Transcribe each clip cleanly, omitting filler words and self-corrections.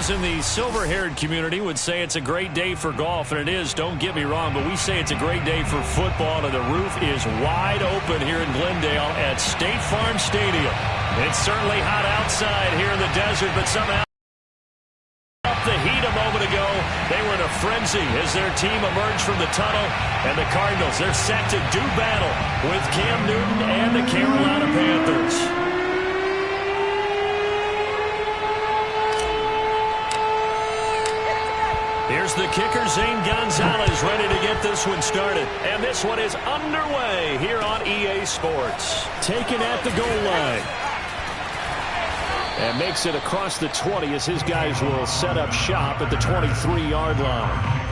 Those in the silver-haired community would say it's a great day for golf, and it is, don't get me wrong, but we say it's a great day for football, and the roof is wide open here in Glendale at State Farm Stadium. It's certainly hot outside here in the desert, but somehow up the heat a moment ago, they were in a frenzy as their team emerged from the tunnel, and the Cardinals, they're set to do battle with Cam Newton and the Carolina Panthers. Here's the kicker, Zane Gonzalez, ready to get this one started. And this one is underway here on EA Sports. Taken at the goal line. And makes it across the 20 as his guys will set up shop at the 23-yard line.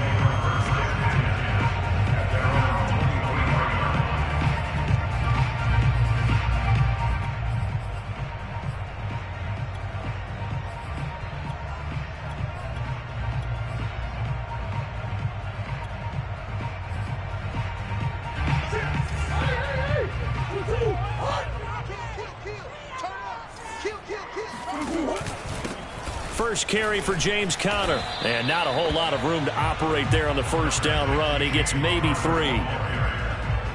First carry for James Conner, and not a whole lot of room to operate there on the first down run. He gets maybe 3.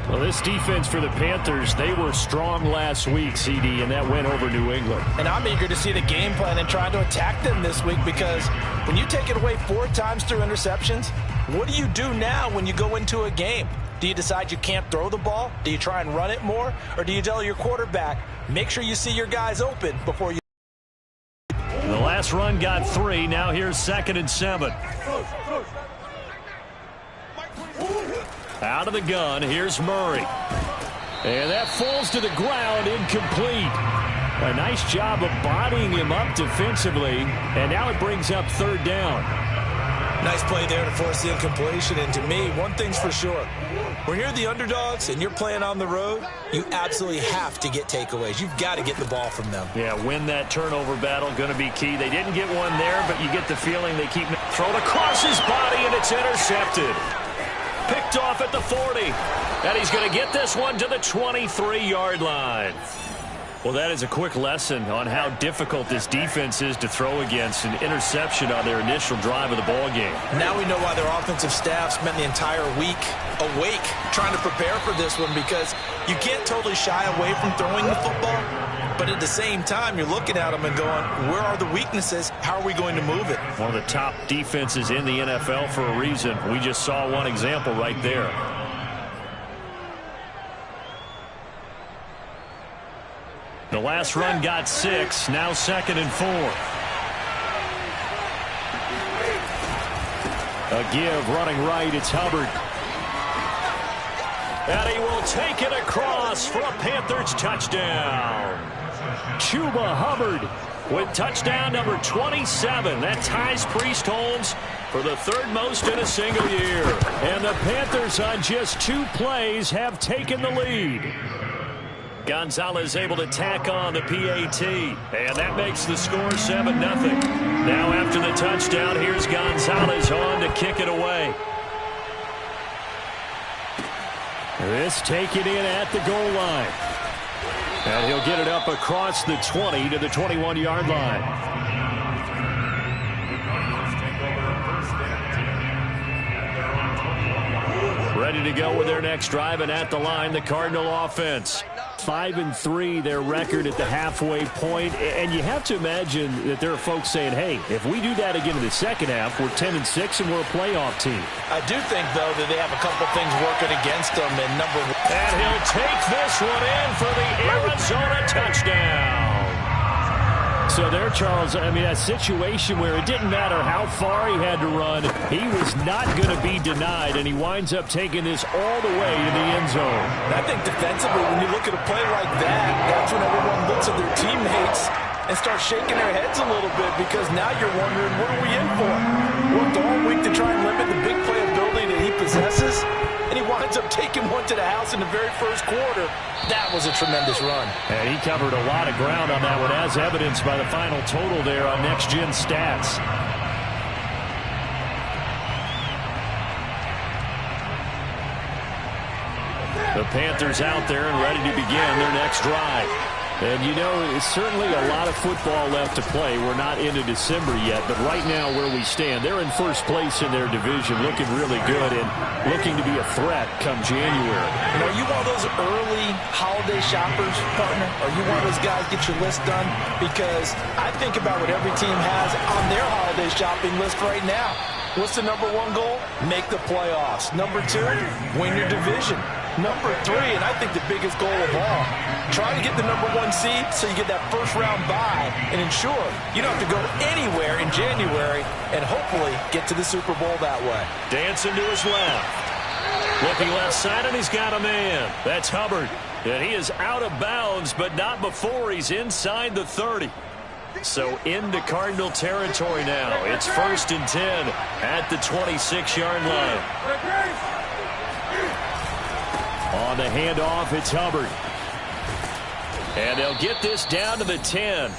Well, this defense for the Panthers, they were strong last week, CD, and that went over New England. And I'm eager to see the game plan and try to attack them this week, because when you take it away 4 times through interceptions, what do you do now when you go into a game? Do you decide you can't throw the ball? Do you try and run it more? Or do you tell your quarterback, make sure you see your guys open before you... The last run got 3. Now here's 2nd and 7. Out of the gun, here's Murray. And that falls to the ground, incomplete. A nice job of bodying him up defensively, and now it brings up 3rd down. Nice play there to force the incompletion, and to me, one thing's for sure. When you're the underdogs and you're playing on the road, you absolutely have to get takeaways. You've got to get the ball from them. Yeah, win that turnover battle, going to be key. They didn't get one there, but you get the feeling they keep thrown across his body, and it's intercepted. Picked off at the 40, and he's going to get this one to the 23-yard line. Well, that is a quick lesson on how difficult this defense is to throw against. An interception on their initial drive of the ball game. Now we know why their offensive staff spent the entire week awake trying to prepare for this one, because you can't totally shy away from throwing the football, but at the same time, you're looking at them and going, where are the weaknesses? How are we going to move it? One of the top defenses in the NFL for a reason. We just saw one example right there. The last run got 6. Now 2nd and 4. A give running right. It's Hubbard. And he will take it across for a Panthers touchdown. Chuba Hubbard with touchdown number 27. That ties Priest Holmes for the 3rd most in a single year. And the Panthers on just 2 plays have taken the lead. Gonzalez able to tack on the PAT, and that makes the score 7-0. Now after the touchdown, here's Gonzalez on to kick it away. This taken in at the goal line. And he'll get it up across the 20 to the 21-yard line. Ready to go with their next drive, and at the line, the Cardinal offense. 5-3, their record at the halfway point. And you have to imagine that there are folks saying, hey, if we do that again in the second half, we're 10-6 and we're a playoff team. I do think, though, that they have a couple things working against them. And number 1. And he'll take this one in for the Arizona touchdown. So there, Charles, I mean, a situation where it didn't matter how far he had to run, he was not going to be denied, and he winds up taking this all the way to the end zone. And I think defensively, when you look at a play like that, that's when everyone looks at their teammates and starts shaking their heads a little bit, because now you're wondering, what are we in for? Worked all week to try and limit the big play ability that he possesses, and he winds up taking one to the house in the very first quarter. That was a tremendous run. And he covered a lot of ground on that one, as evidenced by the final total there on Next Gen Stats. The Panthers out there and ready to begin their next drive. And, you know, it's certainly a lot of football left to play. We're not into December yet, but right now where we stand, they're in first place in their division, looking really good and looking to be a threat come January. And are you one of those early holiday shoppers, partner? Are you one of those guys get your list done? Because I think about what every team has on their holiday shopping list right now. What's the number one goal? Make the playoffs. Number two, win your division. Number three, and I think the biggest goal of all, try to get the number one seed so you get that first round bye and ensure you don't have to go anywhere in January and hopefully get to the Super Bowl that way. Dancing to his left. Looking left side, and he's got a man. That's Hubbard. And he is out of bounds, but not before he's inside the 30. So into Cardinal territory now. It's 1st and 10 at the 26-yard line. On the handoff, it's Hubbard. And they'll get this down to the 10.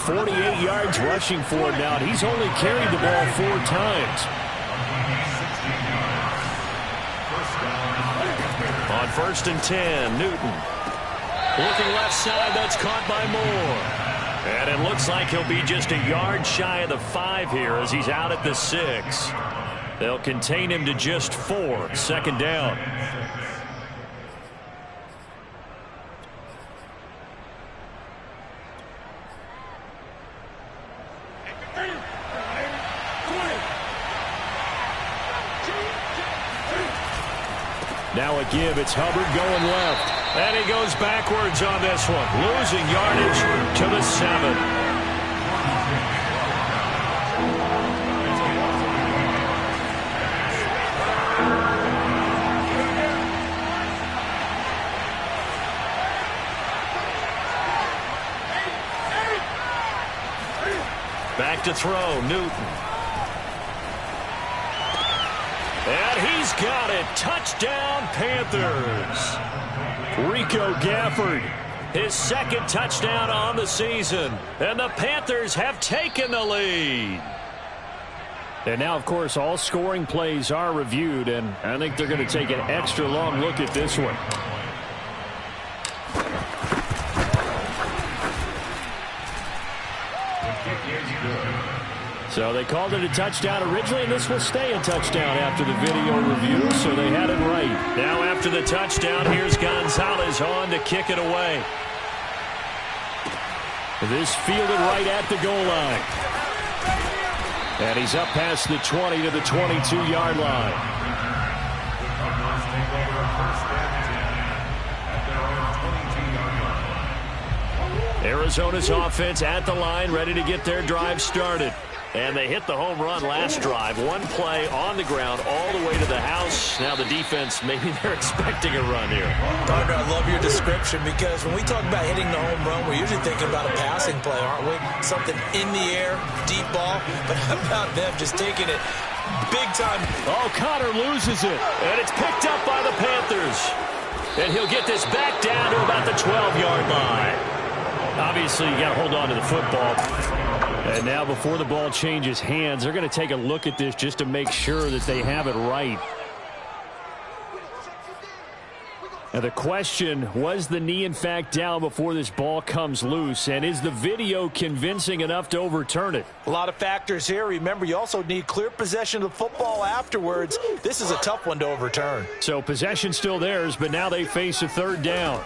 48 yards rushing for him now, and he's only carried the ball 4 times. On 1st and 10, Newton. Looking left side, that's caught by Moore. And it looks like he'll be just a yard shy of the 5 here as he's out at the 6. They'll contain him to just 4. 2nd down. Now a give. It's Hubbard going left. And he goes backwards on this one. Losing yardage to the 7. Back to throw, Newton. And he's got it. Touchdown, Panthers. Rico Gafford, his 2nd touchdown on the season. And the Panthers have taken the lead. And now, of course, all scoring plays are reviewed, and I think they're going to take an extra long look at this one. So they called it a touchdown originally, and this will stay a touchdown after the video review, so they had it right. Now after the touchdown, here's Gonzalez on to kick it away. This fielded right at the goal line. And he's up past the 20 to the 22-yard line. Arizona's offense at the line, ready to get their drive started. And they hit the home run last drive. One play on the ground all the way to the house. Now the defense, maybe they're expecting a run here. Partner, I love your description because when we talk about hitting the home run, we're usually thinking about a passing play, aren't we? Something in the air, deep ball. But how about them just taking it big time? Oh, Connor loses it. And it's picked up by the Panthers. And he'll get this back down to about the 12-yard line. Obviously, you got to hold on to the football. And now before the ball changes hands, they're going to take a look at this just to make sure that they have it right. Now the question, was the knee in fact down before this ball comes loose? And is the video convincing enough to overturn it? A lot of factors here. Remember, you also need clear possession of the football afterwards. This is a tough one to overturn. So possession still theirs, but now they face a 3rd down.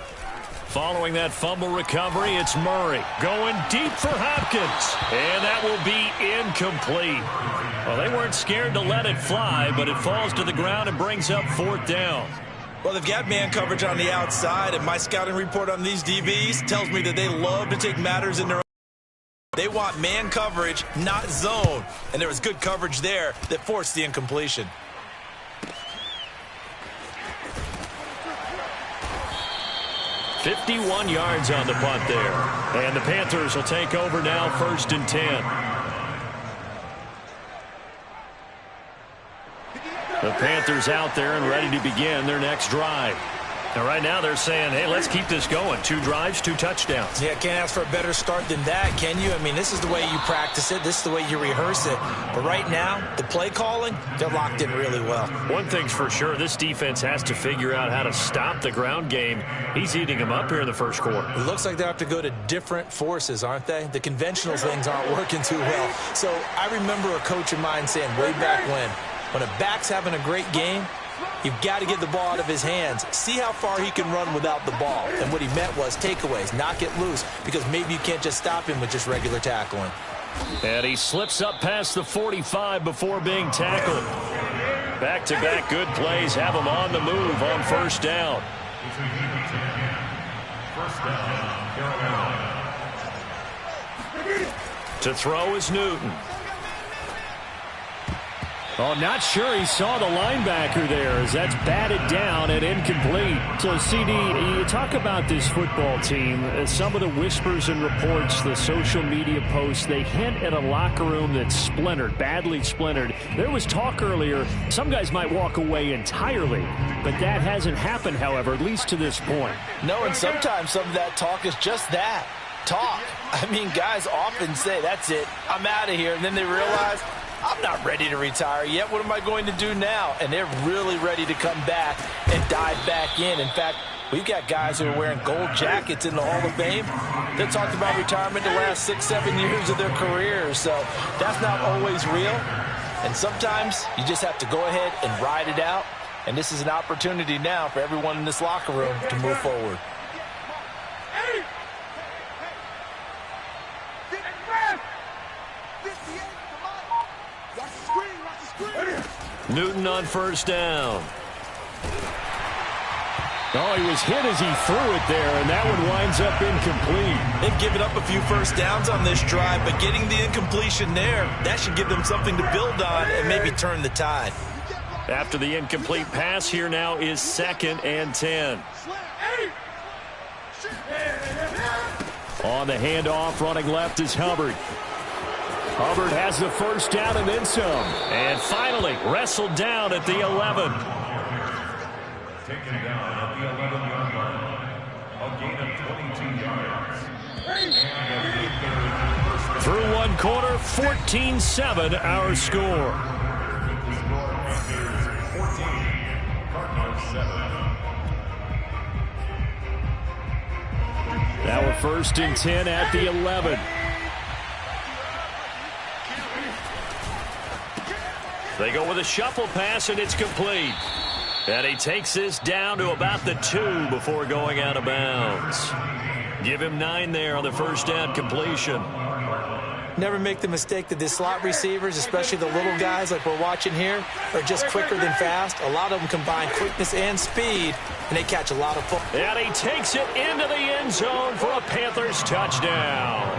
Following that fumble recovery, it's Murray going deep for Hopkins. And that will be incomplete. Well, they weren't scared to let it fly, but it falls to the ground and brings up 4th down. Well, they've got man coverage on the outside, and my scouting report on these DBs tells me that they love to take matters in their own. They want man coverage, not zone. And there was good coverage there that forced the incompletion. "51 yards on the punt there. And the Panthers will take over now, 1st and 10. The Panthers out there and ready to begin their next drive. Now, right now they're saying, hey, let's keep this going. 2 drives, 2 touchdowns. Yeah, can't ask for a better start than that, can you? I mean, this is the way you practice it. This is the way you rehearse it. But right now, the play calling, they're locked in really well. One thing's for sure, this defense has to figure out how to stop the ground game. He's eating them up here in the first quarter. It looks like they have to go to different forces, aren't they? The conventional things aren't working too well. So I remember a coach of mine saying way back when a back's having a great game, you've got to get the ball out of his hands. See how far he can run without the ball. And what he meant was takeaways, knock it loose, because maybe you can't just stop him with just regular tackling. And he slips up past the 45 before being tackled. Back-to-back good plays have him on the move on first down. To throw is Newton. Oh, not sure he saw the linebacker there as that's batted down and incomplete. So, CD, you talk about this football team. Some of the whispers and reports, the social media posts, they hint at a locker room that's splintered, badly splintered. There was talk earlier, some guys might walk away entirely, but that hasn't happened, however, at least to this point. No, and sometimes some of that talk is just that, talk. I mean, guys often say, that's it, I'm out of here, and then they realize, I'm not ready to retire yet. What am I going to do now? And they're really ready to come back and dive back in. In fact, we've got guys who are wearing gold jackets in the Hall of Fame. They talked about retirement the last 6-7 years of their careers. So that's not always real. And sometimes you just have to go ahead and ride it out. And this is an opportunity now for everyone in this locker room to move forward. Newton on first down. Oh, he was hit as he threw it there, and that one winds up incomplete. They've given up a few first downs on this drive, but getting the incompletion there, that should give them something to build on and maybe turn the tide. After the incomplete pass, here now is 2nd and 10. On the handoff, running left is Hubbard. Hubbard has the first down and then some. And finally wrestled down at the 11. Taken down at the 11-yard line. A gain of 22 yards. Through one quarter, 14-7 our score. Now a 1st and 10 at the 11. They go with a shuffle pass, and it's complete. And he takes this down to about the 2 before going out of bounds. Give him 9 there on the first down completion. Never make the mistake that the slot receivers, especially the little guys like we're watching here, are just quicker than fast. A lot of them combine quickness and speed, and they catch a lot of football. And he takes it into the end zone for a Panthers touchdown.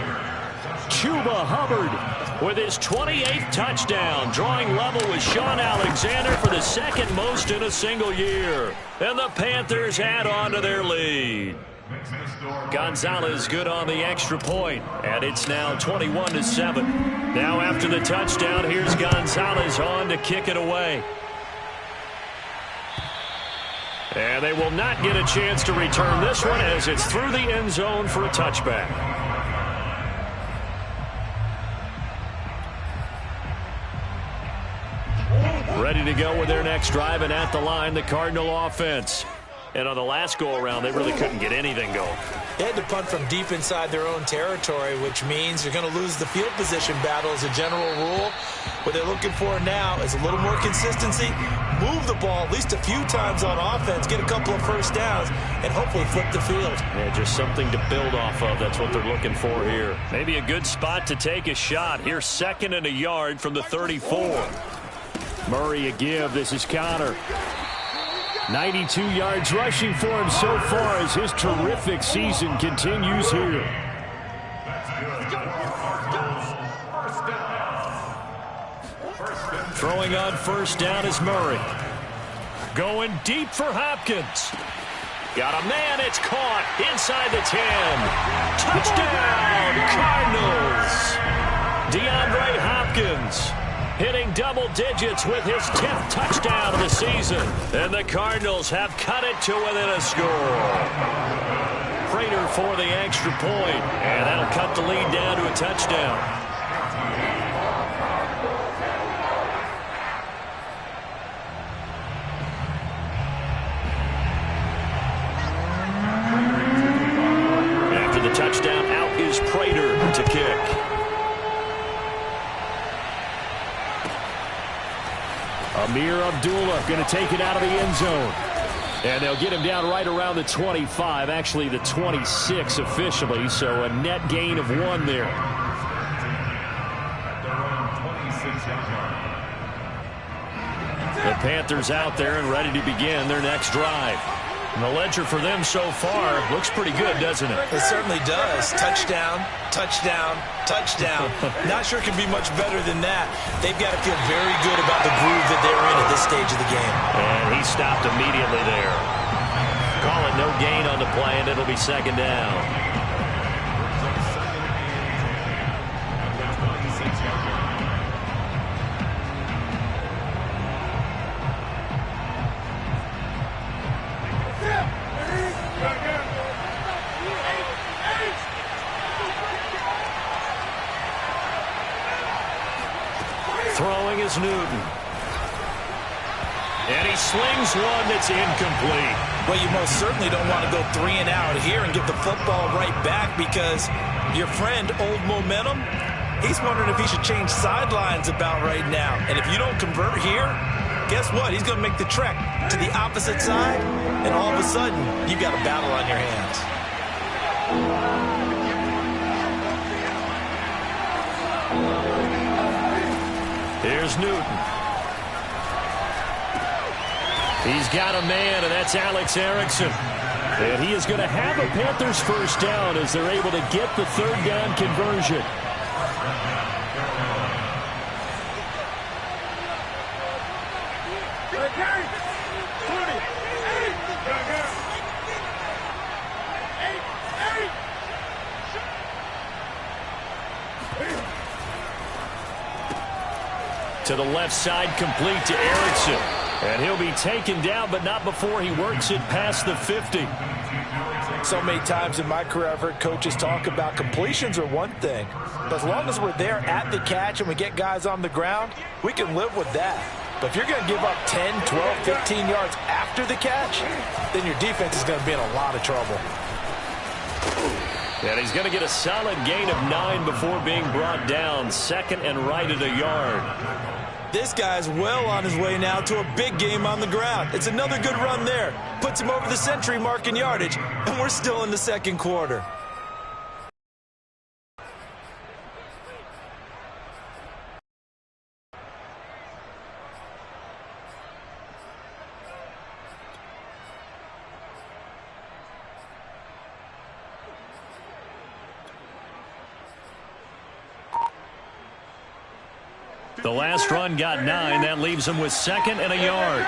Chuba Hubbard with his 28th touchdown, drawing level with Sean Alexander for the 2nd most in a single year. And the Panthers add on to their lead. Gonzalez good on the extra point, and it's now 21-7. Now after the touchdown, here's Gonzalez on to kick it away. And they will not get a chance to return this one as it's through the end zone for a touchback. Ready to go with their next drive, and at the line, the Cardinal offense. And on the last go-around, they really couldn't get anything going. They had to punt from deep inside their own territory, which means you're going to lose the field position battle as a general rule. What they're looking for now is a little more consistency, move the ball at least a few times on offense, get a couple of first downs, and hopefully flip the field. Yeah, just something to build off of. That's what they're looking for here. Maybe a good spot to take a shot. Here's 2nd and a yard from the 34. Murray a give. This is Connor. 92 yards rushing for him so far as his terrific season continues here. Throwing on first down is Murray. Going deep for Hopkins. Got a man. It's caught inside the 10. Touchdown, Cardinals. DeAndre Hopkins hitting double digits with his 10th touchdown of the season. And the Cardinals have cut it to within a score. Prater for the extra point, and that'll cut the lead down to a touchdown. After the touchdown, out is Prater to kick. Amir Abdullah going to take it out of the end zone. And they'll get him down right around the 25, actually the 26 officially, so a net gain of 1 there. The Panthers out there and ready to begin their next drive. And the ledger for them so far looks pretty good, doesn't it? It certainly does. Touchdown, touchdown, touchdown. Not sure it can be much better than that. They've got to feel very good about the groove that they're in at this stage of the game. And he stopped immediately there. Call it no gain on the play, and it'll be second down. Throwing is Newton. And he slings one that's incomplete. Well, you most certainly don't want to go 3 and out here and give the football right back, because your friend, Old Momentum, he's wondering if he should change sidelines about right now. And if you don't convert here, guess what? He's going to make the trek to the opposite side, and all of a sudden, you've got a battle on your hands. Here's Newton. He's got a man, and that's Alex Erickson. And he is going to have a Panthers first down as they're able to get the third down conversion. To the left side, complete to Erickson. And he'll be taken down, but not before he works it past the 50. So many times in my career, I've heard coaches talk about completions are one thing. But as long as we're there at the catch and we get guys on the ground, we can live with that. But if you're going to give up 10, 12, 15 yards after the catch, then your defense is going to be in a lot of trouble. And he's going to get a solid gain of 9 before being brought down. Second and right at a yard. This guy's well on his way now to a big game on the ground. It's another good run there. Puts him over the century mark in yardage, and we're still in the second quarter. The last run got 9. That leaves him with second and a yard.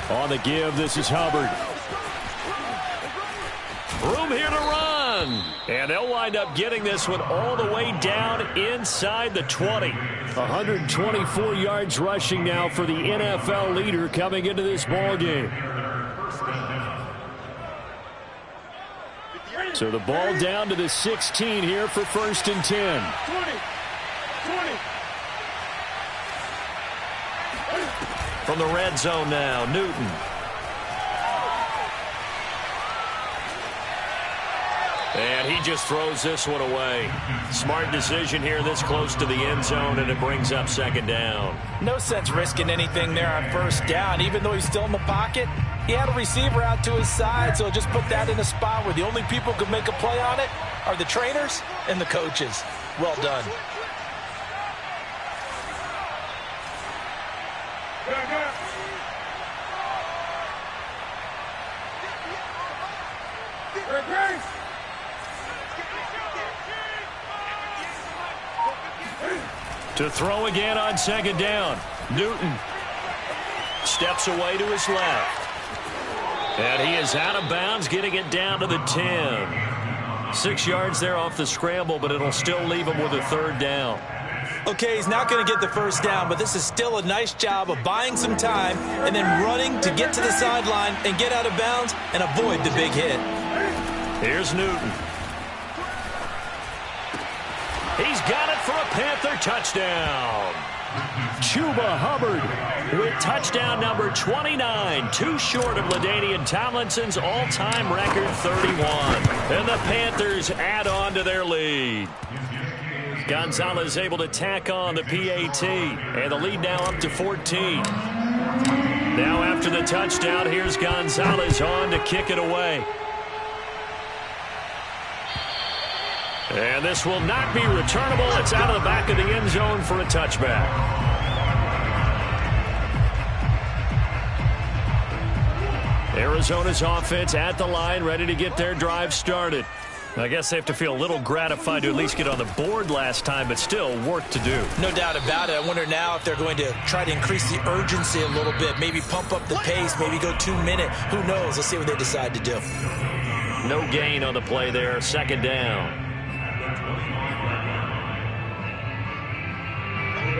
On the give, this is Hubbard. Room here to run. And they'll wind up getting this one all the way down inside the 20. 124 yards rushing now for the NFL leader coming into this ball game. So the ball down to the 16 here for first and 10. 20. From the red zone now, Newton. And he just throws this one away. Smart decision here this close to the end zone, and it brings up second down. No sense risking anything there on first down. Even though he's still in the pocket, he had a receiver out to his side, so just put that in a spot where the only people who can make a play on it are the trainers and the coaches. Well done. To throw again on second down. Newton steps away to his left. And he is out of bounds, getting it down to the 10. 6 yards there off the scramble, but it'll still leave him with a third down. Okay, he's not going to get the first down, but this is still a nice job of buying some time and then running to get to the sideline and get out of bounds and avoid the big hit. Here's Newton. He's got it for a Panther touchdown. Chuba Hubbard with touchdown number 29, too short of LaDainian Tomlinson's all-time record 31. And the Panthers add on to their lead. Gonzalez able to tack on the PAT, and the lead now up to 14. Now after the touchdown, here's Gonzalez on to kick it away. And this will not be returnable. It's out of the back of the end zone for a touchback. Arizona's offense at the line, ready to get their drive started. I guess they have to feel a little gratified to at least get on the board last time, but still work to do. No doubt about it. I wonder now if they're going to try to increase the urgency a little bit, maybe pump up the pace, maybe go 2-minute. Who knows? Let's see what they decide to do. No gain on the play there. Second down.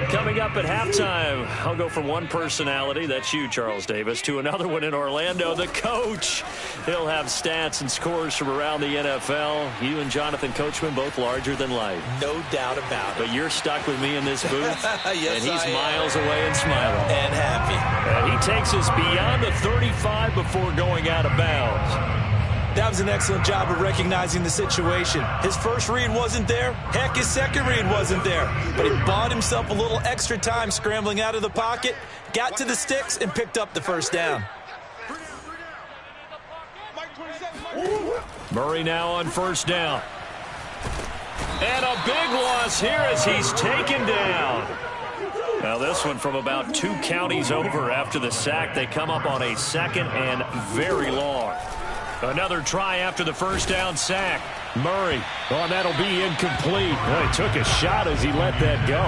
Coming up at halftime, I'll go from one personality, that's you, Charles Davis, to another one in Orlando, the coach. He'll have stats and scores from around the NFL. You and Jonathan Coachman, both larger than life. No doubt about it. But you're stuck with me in this booth, yes, and he's miles away and smiling. And happy. And he takes us beyond the 35 before going out of bounds. That was an excellent job of recognizing the situation. His first read wasn't there. Heck, his second read wasn't there. But he bought himself a little extra time scrambling out of the pocket, got to the sticks, and picked up the first down. Murray now on first down. And a big loss here as he's taken down. Now this one from about 2 counties over after the sack. They come up on a second and very long. Another try after the first down sack. Murray. Oh, that'll be incomplete. Well, he took a shot as he let that go.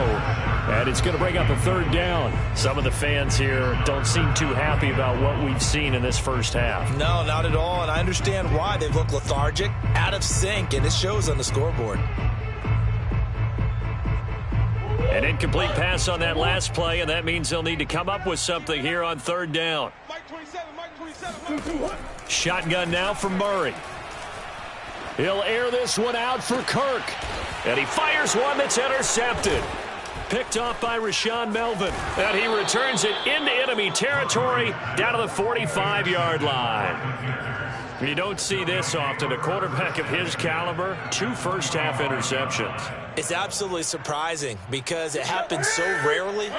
And it's going to bring up a third down. Some of the fans here don't seem too happy about what we've seen in this first half. No, not at all. And I understand why. They look lethargic, out of sync, and it shows on the scoreboard. An incomplete pass on that last play, and that means they'll need to come up with something here on third down. Shotgun now for Murray. He'll air this one out for Kirk. And he fires one that's intercepted. Picked off by Rashaan Melvin. And he returns it into enemy territory down to the 45-yard line. You don't see this often. A quarterback of his caliber, 2 first-half interceptions. It's absolutely surprising because it happens so rarely.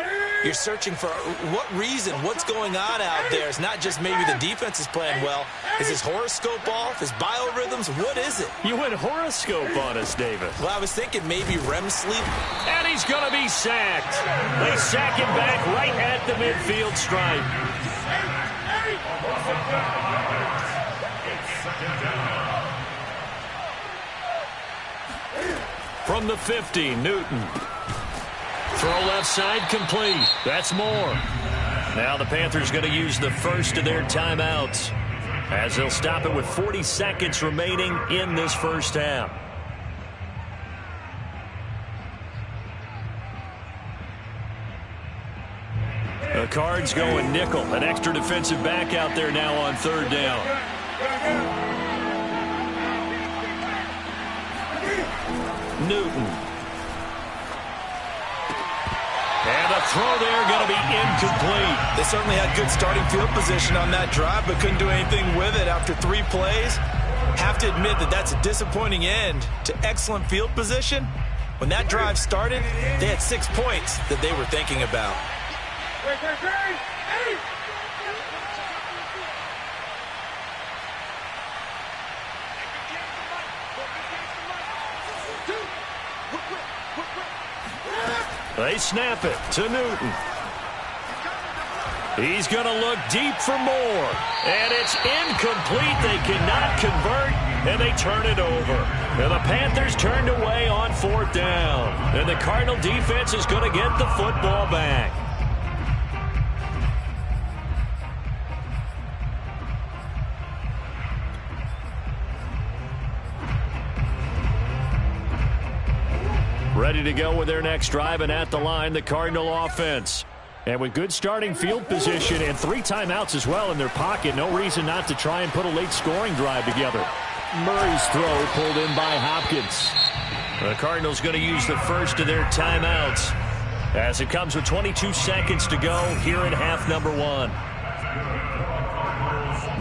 You're searching for what reason, what's going on out there. It's not just maybe the defense is playing well. Is his horoscope off? His biorhythms? What is it? You went horoscope on us, David. Well, I was thinking maybe REM sleep. And he's going to be sacked. They sack him back right at the midfield stripe. From the 50, Newton. Throw left side complete. That's more. Now the Panthers going to use the first of their timeouts as they'll stop it with 40 seconds remaining in this first half. The Cards going nickel. An extra defensive back out there now on third down. Newton. And the throw there going to be incomplete. They certainly had good starting field position on that drive, but couldn't do anything with it after 3 plays. Have to admit that that's a disappointing end to excellent field position. When that drive started, they had 6 points that they were thinking about. They snap it to Newton. He's going to look deep for more. And it's incomplete. They cannot convert, and they turn it over. And the Panthers turned away on 4th down. And the Cardinal defense is going to get the football back. Ready to go with their next drive, and at the line, the Cardinal offense. And with good starting field position and 3 timeouts as well in their pocket, no reason not to try and put a late scoring drive together. Murray's throw pulled in by Hopkins. The Cardinals going to use the first of their timeouts as it comes with 22 seconds to go here in half number 1.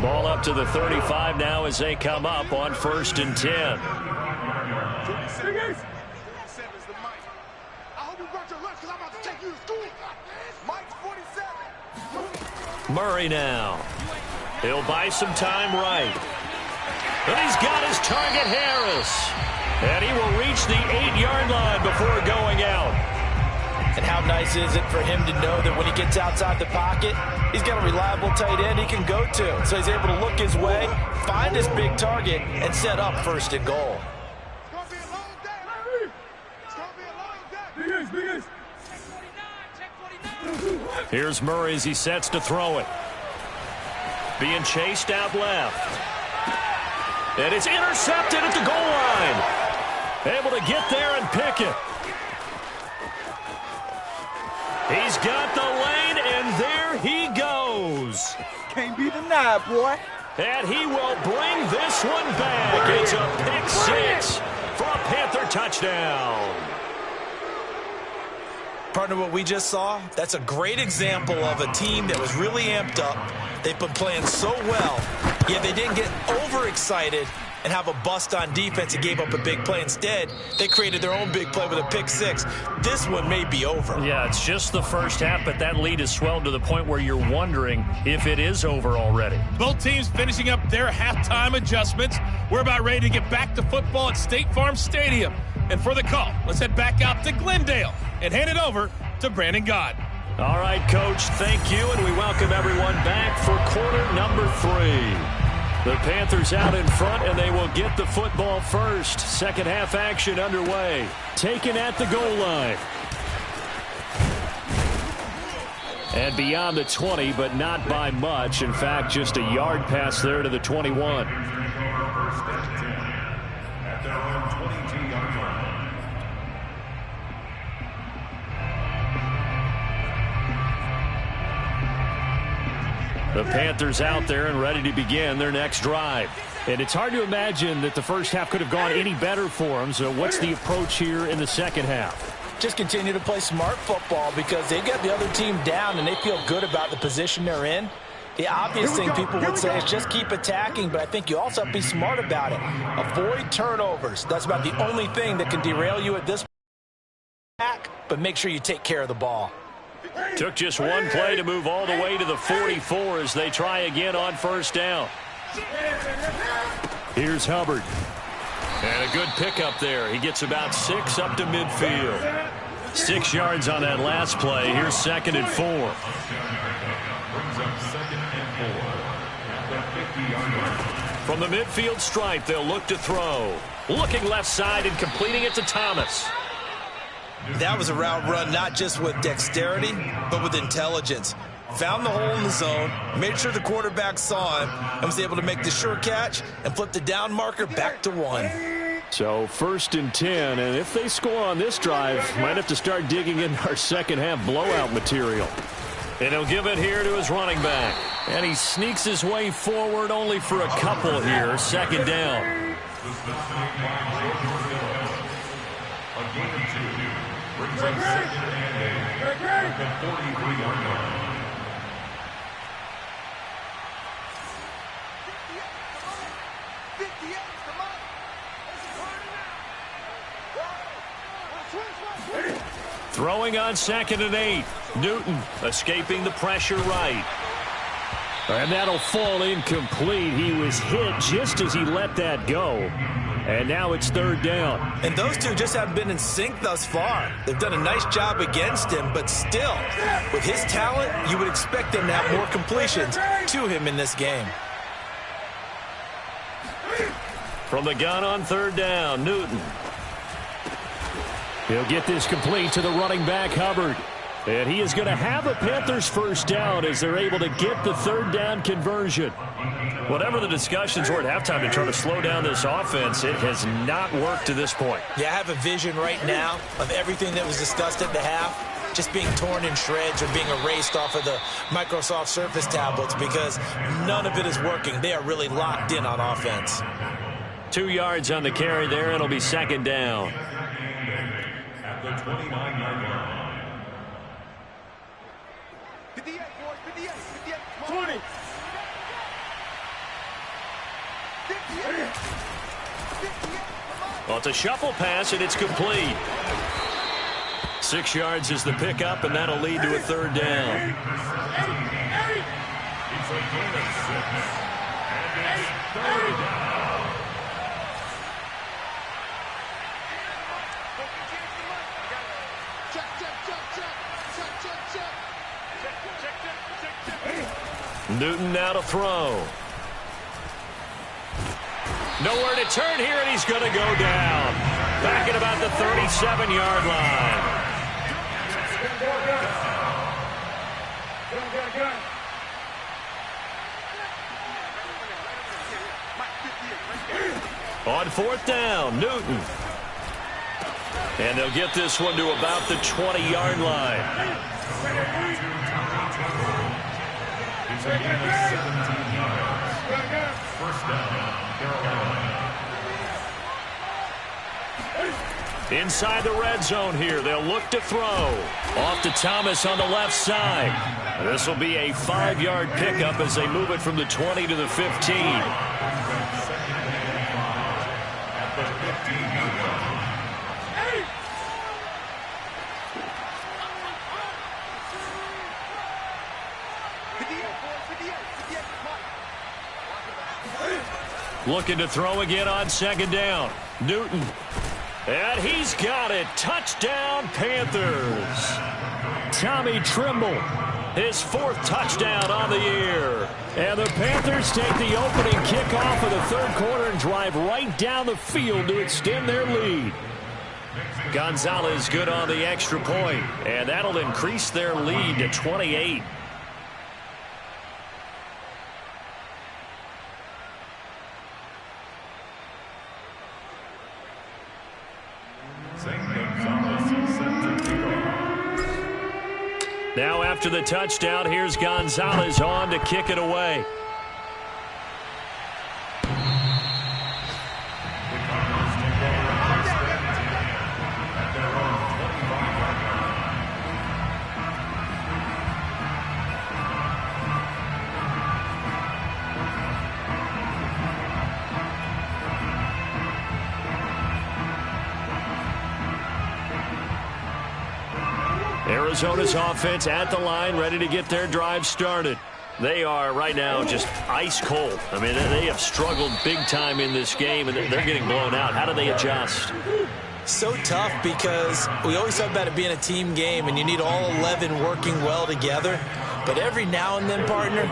Ball up to the 35 now as they come up on 1st and 10. Murray now. He'll buy some time right. And he's got his target, Harris. And he will reach the 8-yard line before going out. And how nice is it for him to know that when he gets outside the pocket, he's got a reliable tight end he can go to. So he's able to look his way, find his big target, and set up 1st and goal. Here's Murray as he sets to throw it. Being chased out left. And it's intercepted at the goal line. Able to get there and pick it. He's got the lane, and there he goes. Can't be denied, boy. And he will bring this one back. It's a pick 6 for a Panther touchdown. Partner, what we just saw, that's a great example of a team that was really amped up. They've been playing so well, yet they didn't get overexcited and have a bust on defense and gave up a big play. Instead, they created their own big play with a pick 6. This one may be over. Yeah, it's just the first half, but that lead has swelled to the point where you're wondering if it is over already. Both teams finishing up their halftime adjustments. We're about ready to get back to football at State Farm Stadium. And for the call, let's head back out to Glendale and hand it over to Brandon Gaudin. All right, Coach, thank you, and we welcome everyone back for quarter number 3. The Panthers out in front, and they will get the football first. Second half action underway. Taken at the goal line. And beyond the 20, but not by much. In fact, just a yard pass there to the 21. At their own 22-yard line. The Panthers out there and ready to begin their next drive. And it's hard to imagine that the first half could have gone any better for them. So what's the approach here in the second half? Just continue to play smart football because they get the other team down and they feel good about the position they're in. The obvious thing people would say is just keep attacking, but I think you also have to be smart about it. Avoid turnovers. That's about the only thing that can derail you at this point. But make sure you take care of the ball. Took just one play to move all the way to the 44 as they try again on first down. Here's Hubbard. And a good pickup there. He gets about 6 up to midfield. 6 yards on that last play. Here's 2nd and 4. Brings up 2nd and 4. At the 50-yard line. From the midfield stripe, they'll look to throw. Looking left side and completing it to Thomas. That was a route run not just with dexterity, but with intelligence. Found the hole in the zone, made sure the quarterback saw him, and was able to make the sure catch and flip the down marker back to 1. So 1st and 10, and if they score on this drive, might have to start digging in our second half blowout material. And he'll give it here to his running back. And he sneaks his way forward only for a couple here. 2nd down. A gain of 2. Brings up 2nd and 8 at the 43-yard line. Throwing on 2nd and 8. Newton escaping the pressure right. And that'll fall incomplete. He was hit just as he let that go. And now it's 3rd down. And those two just haven't been in sync thus far. They've done a nice job against him, but still, with his talent, you would expect them to have more completions to him in this game. From the gun on 3rd down, Newton. He'll get this complete to the running back, Hubbard. And he is going to have a Panthers first down as they're able to get the third down conversion. Whatever the discussions were at halftime to try to slow down this offense, it has not worked to this point. Yeah, I have a vision right now of everything that was discussed at the half just being torn in shreds or being erased off of the Microsoft Surface tablets because none of it is working. They are really locked in on offense. 2 yards on the carry there. It'll be second down. At the 29-yard line. 58, boys, 58, 58, 20. 58, 58, Well, it's a shuffle pass, and it's complete. 6 yards is the pickup, and that'll lead to a third down. It's a gain of 6. And it's third down. check, check, check, check, check, check, check. Check, check, check, check, check. Newton now to throw. Nowhere to turn here, and he's going to go down. Back at about the 37-yard line. On fourth down, Newton. And they'll get this one to about the 20-yard line. It's a gain of 17 yards. First down, Carolina. Inside the red zone here, they'll look to throw. Off to Thomas on the left side. This will be a 5-yard pickup as they move it from the 20 to the 15. At the 15-yard line. Looking to throw again on second down. Newton. And he's got it. Touchdown, Panthers. Tommy Tremble, his 4th touchdown on the year. And the Panthers take the opening kickoff of the third quarter and drive right down the field to extend their lead. Gonzalez good on the extra point, and that'll increase their lead to 28. Now after the touchdown, here's Gonzalez on to kick it away. Arizona's offense at the line, ready to get their drive started. They are right now just ice cold. I mean, they have struggled big time in this game, and they're getting blown out. How do they adjust? So tough because we always talk about it being a team game, and you need all 11 working well together. But every now and then, partner,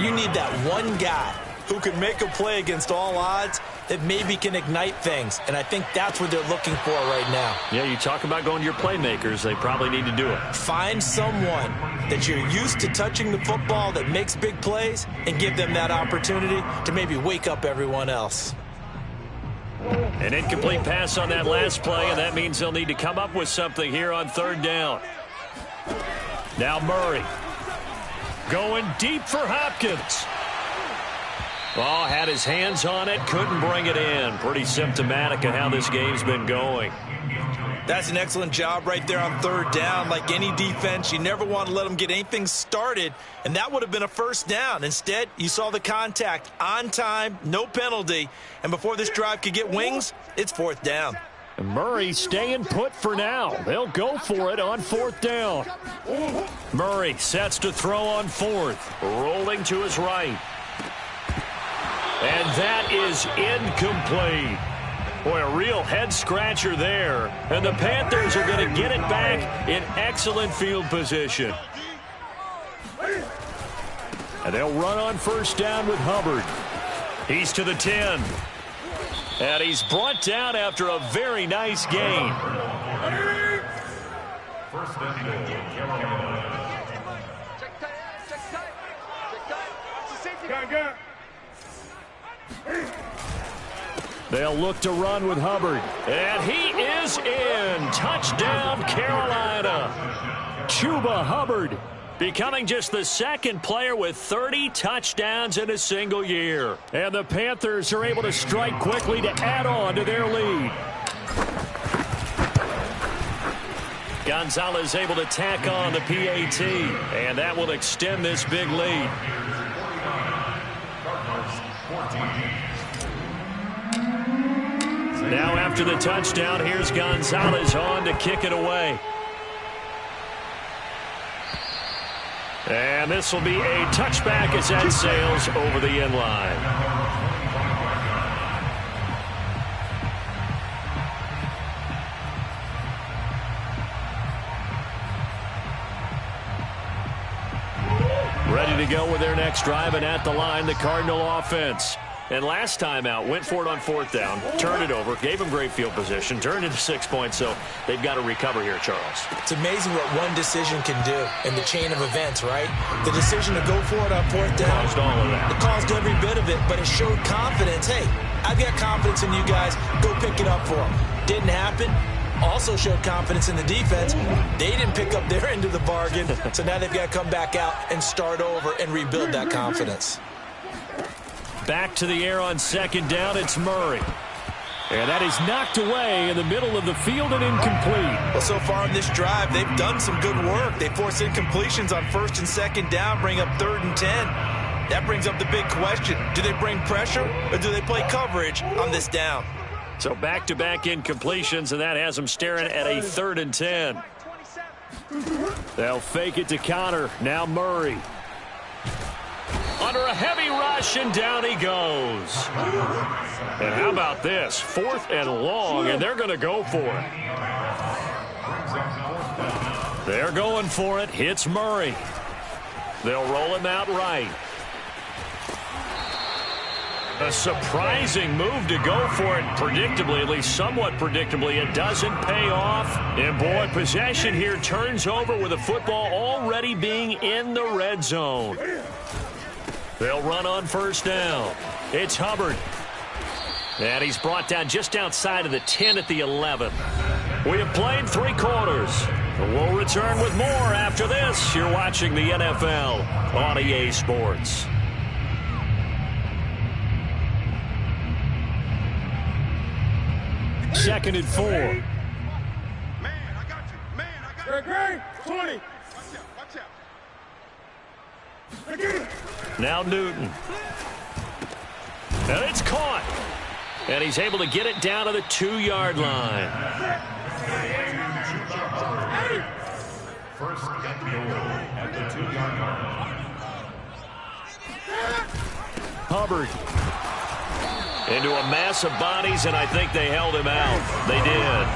you need that one guy who can make a play against all odds that maybe can ignite things. And I think that's what they're looking for right now. Yeah, you talk about going to your playmakers. They probably need to do it. Find someone that you're used to touching the football that makes big plays and give them that opportunity to maybe wake up everyone else. An incomplete pass on that last play, and that means they'll need to come up with something here on third down. Now Murray going deep for Hopkins. Oh, had his hands on it, couldn't bring it in. Pretty symptomatic of how this game's been going. That's an excellent job right there on third down. Like any defense, you never want to let them get anything started, and that would have been a first down. Instead, you saw the contact on time, no penalty, and before this drive could get wings, it's fourth down. And Murray staying put for now. They'll go for it on fourth down. Murray sets to throw on fourth, rolling to his right. And that is incomplete. Boy, a real head-scratcher there. And the Panthers are going to get it back in excellent field position. And they'll run on first down with Hubbard. He's to the 10. And he's brought down after a very nice gain. First and goal, Carolina. Check tight, check tight. Check tight. It's a safety. Go. They'll look to run with Hubbard. And he is in. Touchdown, Carolina. Chuba Hubbard becoming just the second player with 30 touchdowns in a single year. And the Panthers are able to strike quickly to add on to their lead. Gonzalez able to tack on the PAT. And that will extend this big lead. Now after the touchdown, here's Gonzalez on to kick it away. And this will be a touchback as that sails over the end line. Ready to go with their next drive, and at the line, the Cardinal offense. And last time out, went for it on fourth down, turned it over, gave them great field position, turned into 6 points, so they've got to recover here, Charles. It's amazing what one decision can do in the chain of events, right? The decision to go for it on fourth down. Caused all of that. It caused every bit of it, but it showed confidence. Hey, I've got confidence in you guys. Go pick it up for them. Didn't happen. Also showed confidence in the defense. They didn't pick up their end of the bargain, so now they've got to come back out and start over and rebuild that confidence. Back to the air on second down, it's Murray. And that is knocked away in the middle of the field and incomplete. Well, so far in this drive, they've done some good work. They force incompletions on first and second down, bring up 3rd and 10. That brings up the big question. Do they bring pressure or do they play coverage on this down? So back-to-back incompletions, and that has them staring at a 3rd and 10. They'll fake it to Connor. Now Murray. Under a heavy rush, and down he goes. And how about this? 4th and long, and they're going to go for it. They're going for it. Hits Murray. They'll roll him out right. A surprising move to go for it predictably, at least somewhat predictably. It doesn't pay off. And, boy, possession here turns over with the football already being in the red zone. They'll run on first down. It's Hubbard. And he's brought down just outside of the 10 at the 11. We have played 3 quarters. We'll return with more after this. You're watching the NFL on EA Sports. Second and 4. Man, I got you. Man, I got you. Great. 20. Watch out. Now Newton. And it's caught. And he's able to get it down to the 2-yard line. First and goal at the 2-yard line. Hubbard. Into a mass of bodies, and I think they held him out. They did.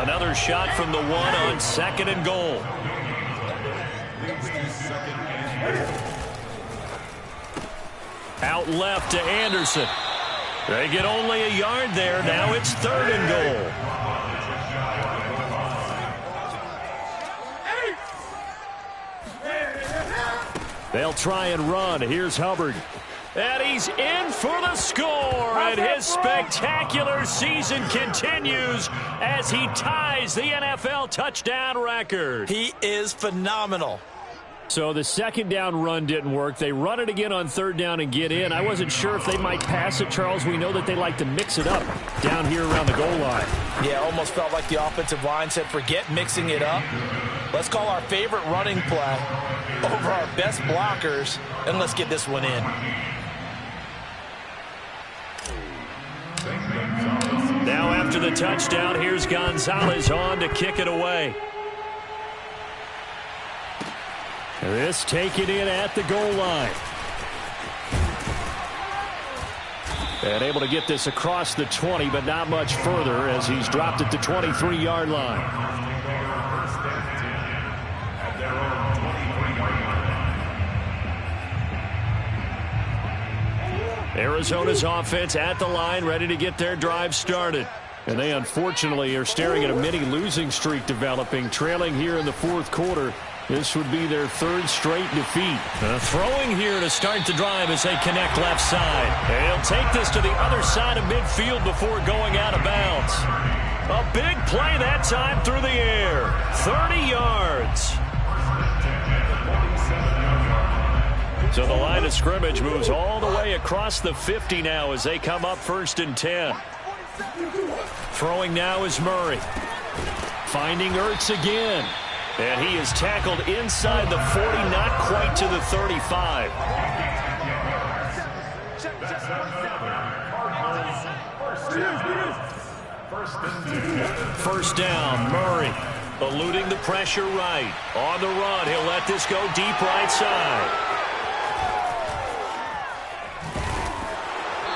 Another shot from the 1 on 2nd and goal. Out left to Anderson. They get only a yard there. Now it's 3rd and goal. They'll try and run. Here's Hubbard. And he's in for the score. And his spectacular season continues as he ties the NFL touchdown record. He is phenomenal. So the second down run didn't work. They run it again on 3rd down and get in. I wasn't sure if they might pass it, Charles. We know that they like to mix it up down here around the goal line. Yeah, almost felt like the offensive line said, forget mixing it up. Let's call our favorite running play over our best blockers, and let's get this one in. Now after the touchdown, here's Gonzalez on to kick it away. This taken in at the goal line. And able to get this across the 20, but not much further as he's dropped it to 23-yard line. Arizona's offense at the line, ready to get their drive started. And they unfortunately are staring at a mini losing streak developing, trailing here in the fourth quarter. This would be their third straight defeat. Throwing here to start the drive as they connect left side. And he'll take this to the other side of midfield before going out of bounds. A big play that time through the air. 30 yards. So the line of scrimmage moves all the way across the 50 now as they come up 1st and 10. Throwing now is Murray. Finding Ertz again. And he is tackled inside the 40, not quite to the 35. First down, Murray. Eluding the pressure right. On the run, he'll let this go deep right side.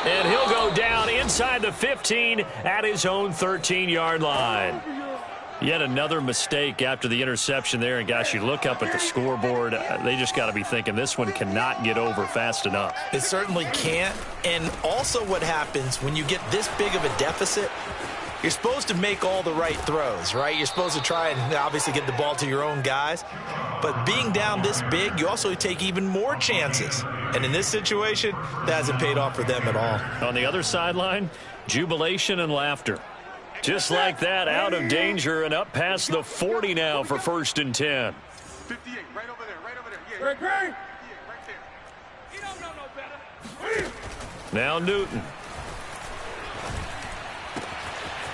And he'll go down inside the 15 at his own 13-yard line. Yet another mistake after the interception there. And, gosh, you look up at the scoreboard, they just got to be thinking this one cannot get over fast enough. It certainly can't. And also what happens when you get this big of a deficit, you're supposed to make all the right throws, right? You're supposed to try and obviously get the ball to your own guys. But being down this big, you also take even more chances. And in this situation, that hasn't paid off for them at all. On the other sideline, jubilation and laughter. Just like that, out of danger and up past the 40 now for 1st and 10. 58, right over there, right over there. Yeah, right there. You don't know no better. Now Newton.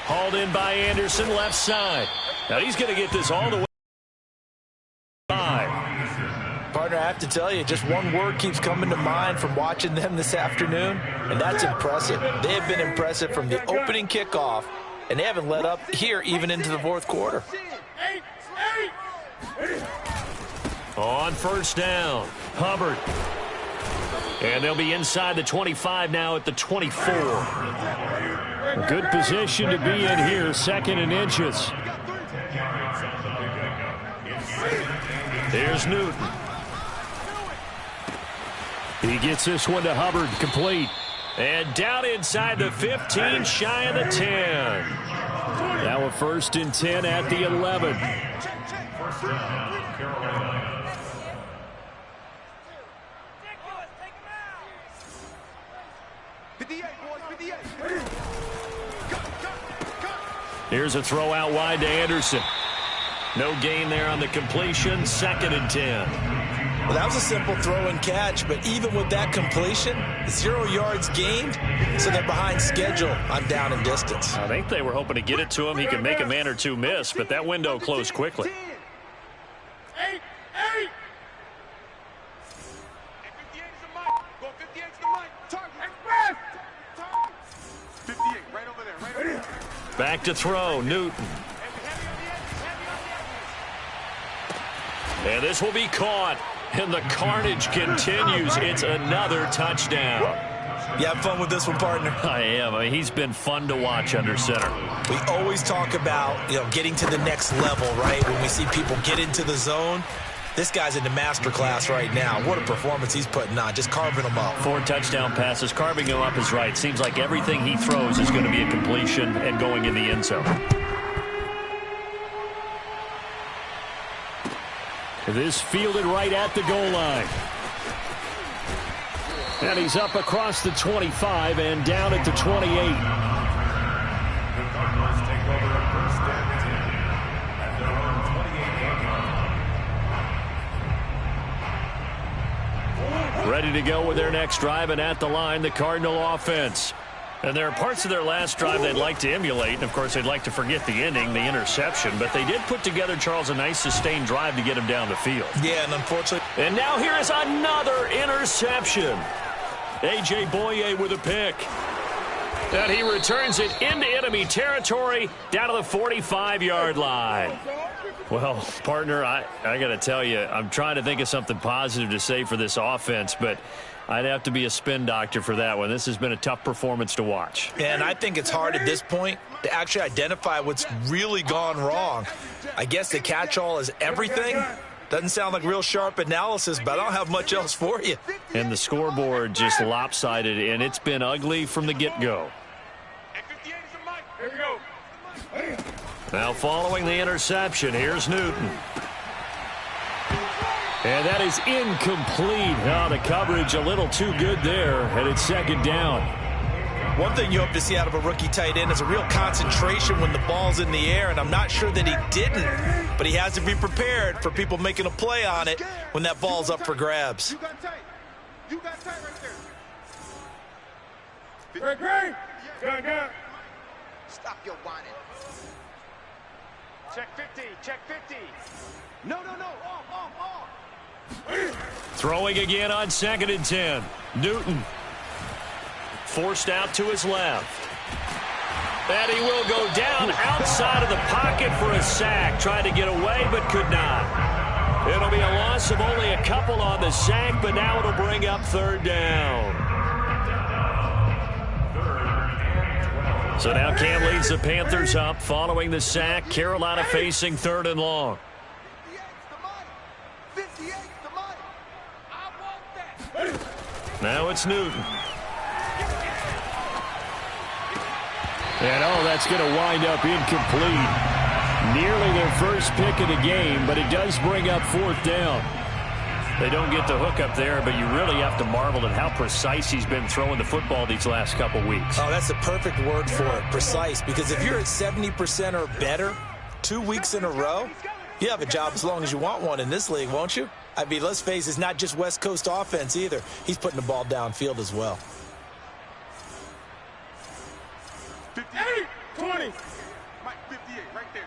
Hauled in by Anderson, left side. Now he's going to get this all the way. Partner, I have to tell you, just one word keeps coming to mind from watching them this afternoon, and that's impressive. They have been impressive from the opening kickoff, and they haven't let up here even into the fourth quarter. On first down, Hubbard. And they'll be inside the 25 now at the 24. A good position to be in here, 2nd and inches. Here's Newton. He gets this one to Hubbard, complete. And down inside the 15, shy of the 10. Now a 1st and 10 at the 11. Here's a throw out wide to Anderson. No gain there on the completion, 2nd and 10. Well, that was a simple throw and catch, but even with that completion, 0 yards gained, so they're behind schedule on down and distance. I think they were hoping to get it to him. He could make a man or two miss, but that window closed quickly. 58 is the mic. Go 58 is the mic. Target. 58, right over there, right over there. Back to throw, Newton. And this will be caught. And the carnage continues. It's another touchdown. You have fun with this one, partner? I am. I mean, he's been fun to watch under center. We always talk about, getting to the next level, right? When we see people get into the zone. This guy's in the master class right now. What a performance he's putting on, just carving them up. 4 touchdown passes. Carving him up is right. Seems like everything he throws is going to be a completion and going in the end zone. This fielded right at the goal line. And he's up across the 25 and down at the 28. Ready to go with their next drive, and at the line, the Cardinal offense. And there are parts of their last drive they'd like to emulate. And, of course, they'd like to forget the ending, the interception. But they did put together, Charles, a nice sustained drive to get him down the field. Yeah, and unfortunately. And now here is another interception. A.J. Boye with a pick. And he returns it into enemy territory down to the 45-yard line. Well, partner, I got to tell you, I'm trying to think of something positive to say for this offense, but I'd have to be a spin doctor for that one. This has been a tough performance to watch. And I think it's hard at this point to actually identify what's really gone wrong. I guess the catch-all is everything. Doesn't sound like real sharp analysis, but I don't have much else for you. And the scoreboard just lopsided, and it's been ugly from the get-go. And 58 is the mic. Here we go. Now following the interception, here's Newton. And that is incomplete. Oh, the coverage a little too good there, and it's second down. One thing you hope to see out of a rookie tight end is a real concentration when the ball's in the air, and I'm not sure that he didn't, but he has to be prepared for people making a play on it when that ball's up for grabs. You got tight. You got tight right there. Great. Gun. Stop your whining. Check 50. Check 50. No. Off. Throwing again on 2nd and 10. Newton forced out to his left. And he will go down outside of the pocket for a sack. Tried to get away but could not. It'll be a loss of only a couple on the sack, but now it'll bring up 3rd down. So now Cam leads the Panthers up following the sack. Carolina facing 3rd and long. 58's the money. I want that. Now it's Newton. And that's going to wind up incomplete. Nearly their first pick of the game, but it does bring up 4th down. They don't get the hook up there, but you really have to marvel at how precise he's been throwing the football these last couple weeks. Oh, that's the perfect word for it, precise, because if you're at 70% or better 2 weeks in a row, you have a job as long as you want one in this league, won't you? I mean, let's face it, it's not just West Coast offense either. He's putting the ball downfield as well. 58, 20. Mike, 58, right there.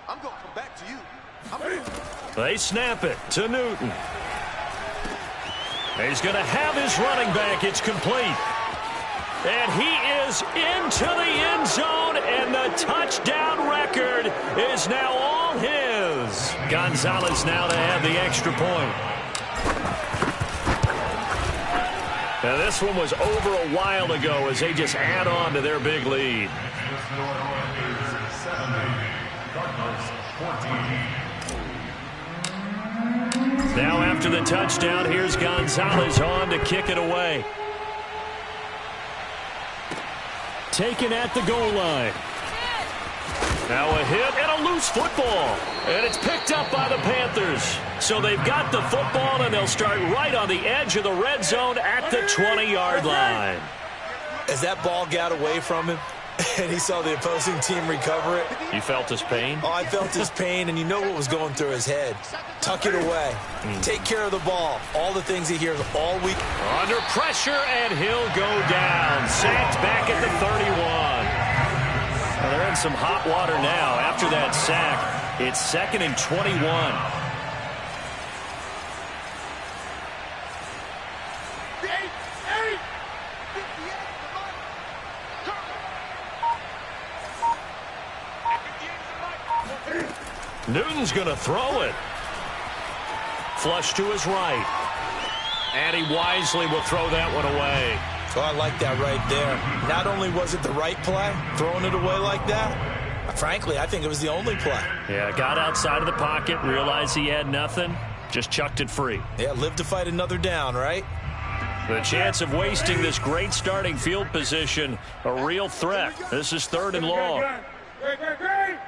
I'm going to come back to you. They snap it to Newton. He's going to have his running back. It's complete. And he is into the end zone, and the touchdown record is now all his. Gonzalez now to have the extra point. Now this one was over a while ago as they just add on to their big lead. Now after the touchdown, here's Gonzalez on to kick it away. Taken at the goal line. Now a hit and a loose football. And it's picked up by the Panthers. So they've got the football, and they'll start right on the edge of the red zone at the 20-yard line. As that ball got away from him, and he saw the opposing team recover it. You felt his pain? Oh, I felt his pain, and you know what was going through his head. Tuck it away. Take care of the ball. All the things he hears all week. Under pressure, and he'll go down. Sacked back at the 31. Well, they're in some hot water now. After that sack, it's 2nd and 21. Newton's going to throw it. Flush to his right. And he wisely will throw that one away. Oh, I like that right there. Not only was it the right play, throwing it away like that, frankly, I think it was the only play. Yeah, got outside of the pocket, realized he had nothing, just chucked it free. Yeah, live to fight another down, right? The chance of wasting this great starting field position, a real threat. This is 3rd and long. Great.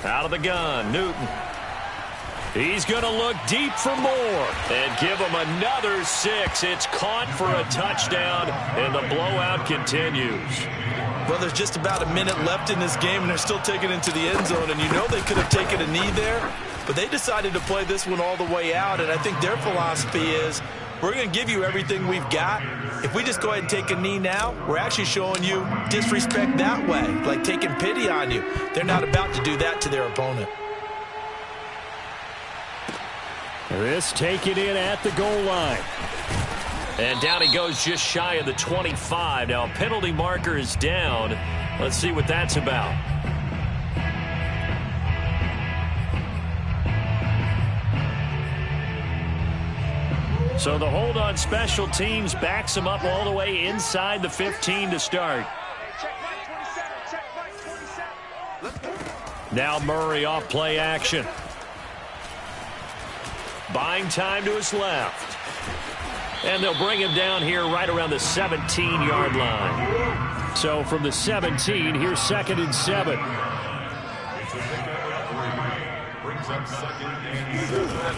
Out of the gun, Newton. He's going to look deep for more and give him another 6. It's caught for a touchdown, and the blowout continues. Well, there's just about a minute left in this game, and they're still taking it into the end zone, and you know they could have taken a knee there, but they decided to play this one all the way out, and I think their philosophy is, we're going to give you everything we've got. If we just go ahead and take a knee now, we're actually showing you disrespect that way, like taking pity on you. They're not about to do that to their opponent. This taken in at the goal line. And down he goes just shy of the 25. Now a penalty marker is down. Let's see what that's about. So the hold on special teams backs him up all the way inside the 15 to start. Now Murray off play action. buying time to his left. And they'll bring him down here right around the 17-yard line. So from the 17, here's 2nd and 7.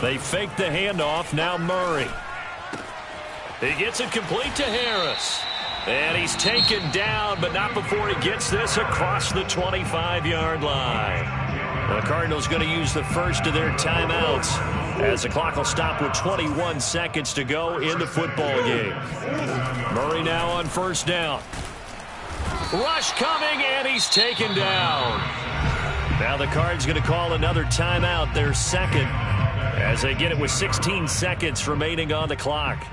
They fake the handoff. Now Murray. He gets it complete to Harris. And he's taken down, but not before he gets this across the 25-yard line. The Cardinals going to use the first of their timeouts as the clock will stop with 21 seconds to go in the football game. Murray now on 1st down. Rush coming, and he's taken down. Now the Cards going to call another timeout, their 2nd, as they get it with 16 seconds remaining on the clock.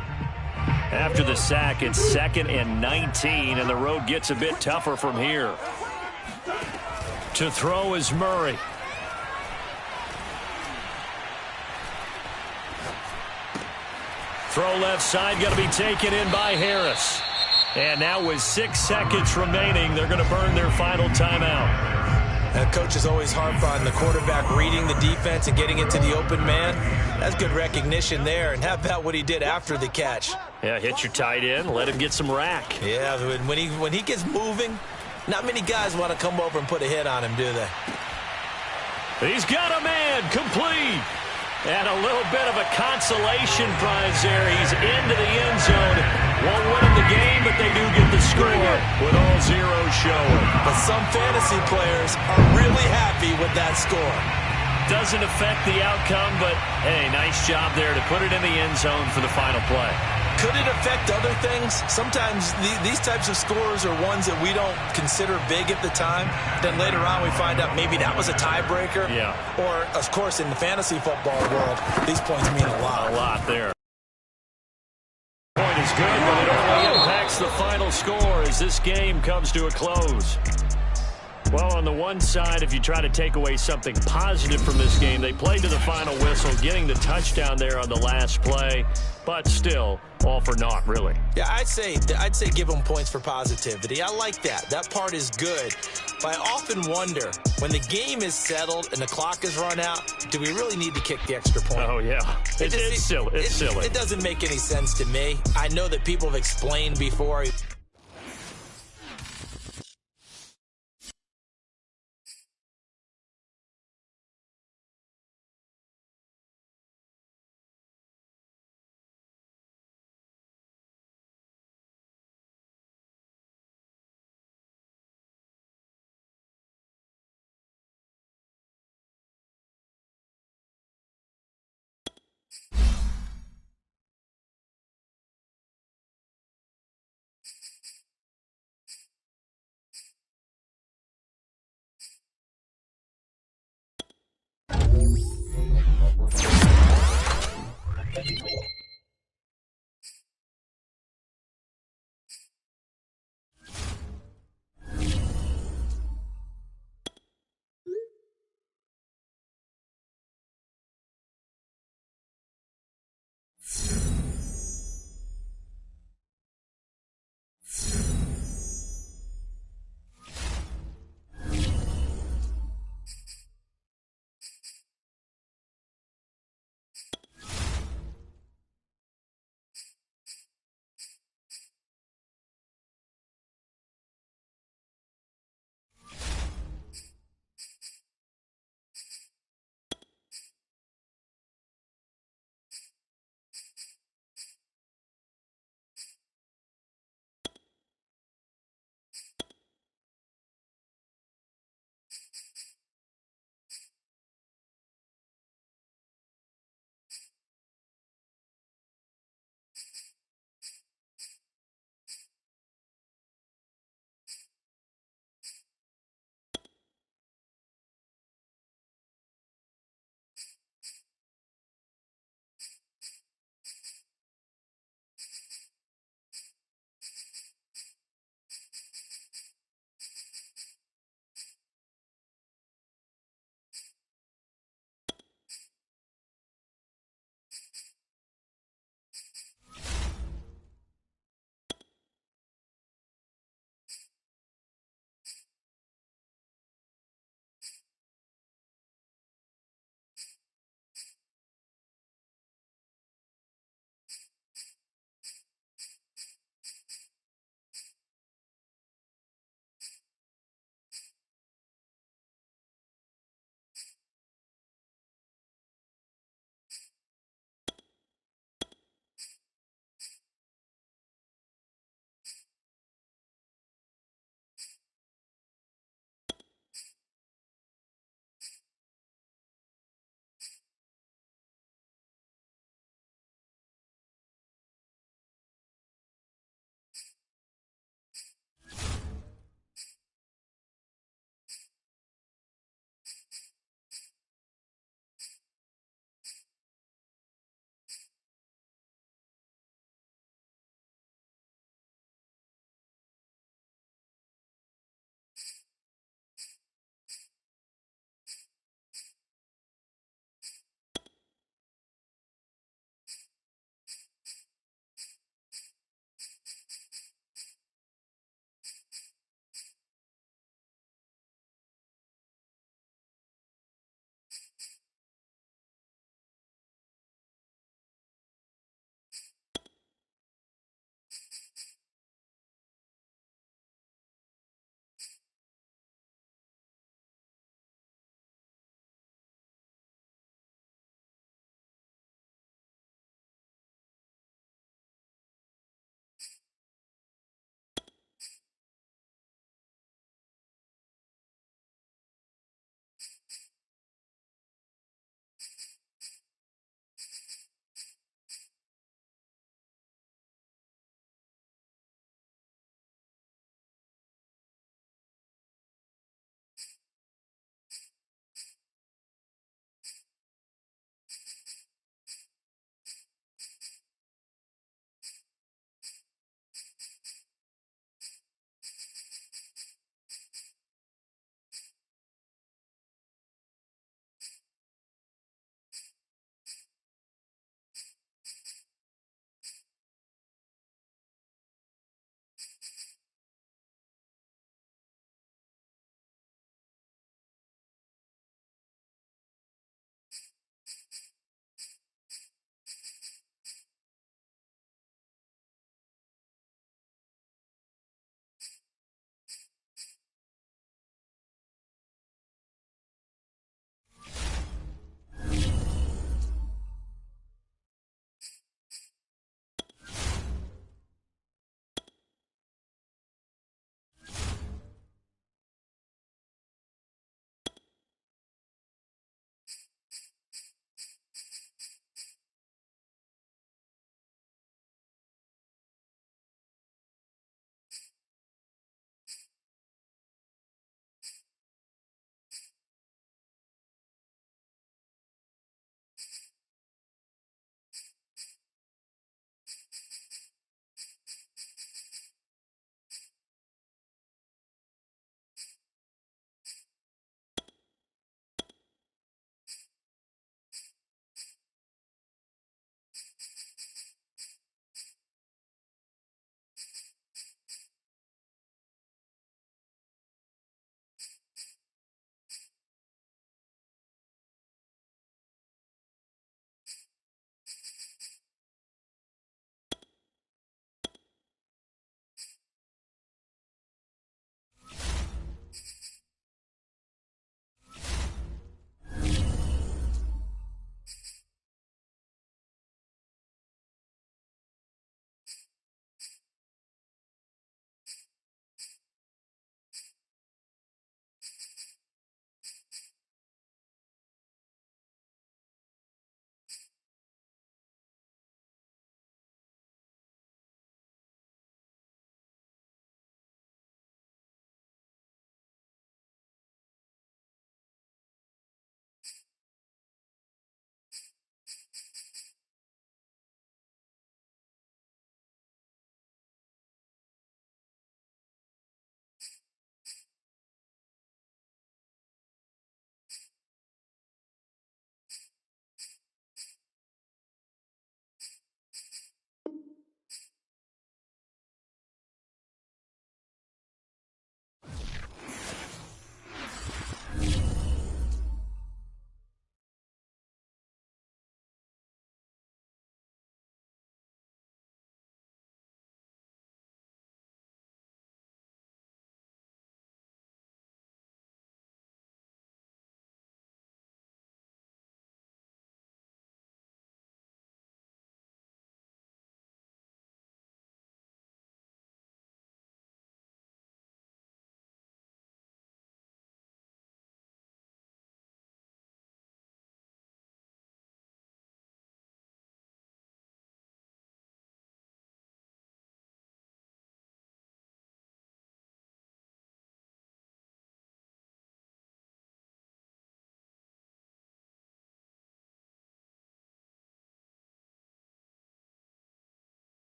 After the sack, it's 2nd and 19, and the road gets a bit tougher from here. To throw is Murray. Throw left side, going to be taken in by Harris. And now with 6 seconds remaining, they're going to burn their final timeout. Coaches always harp on the quarterback reading the defense and getting it to the open man. That's good recognition there. And how about what he did after the catch? Yeah, hit your tight end, let him get some rack. Yeah, when he gets moving, not many guys want to come over and put a hit on him, do they? He's got a man, complete. And a little bit of a consolation prize there. He's into the end zone. Won't win him the game, but they do get the score with all zeros showing. But some fantasy players are really happy with that score. Doesn't affect the outcome, but, hey, nice job there to put it in the end zone for the final play. Could it affect other things? Sometimes these types of scores are ones that we don't consider big at the time. Then later on we find out maybe that was a tiebreaker. Yeah. Or, of course, in the fantasy football world, these points mean a lot. A lot there. Point is good, but it only impacts the final score as this game comes to a close. Well, on the one side, if you try to take away something positive from this game, they played to the final whistle, getting the touchdown there on the last play, but still, all for naught, really. Yeah, I'd say give them points for positivity. I like that. That part is good. But I often wonder, when the game is settled and the clock is run out, do we really need to kick the extra point? Oh, yeah. It's silly. It's silly. It doesn't make any sense to me. I know that people have explained before.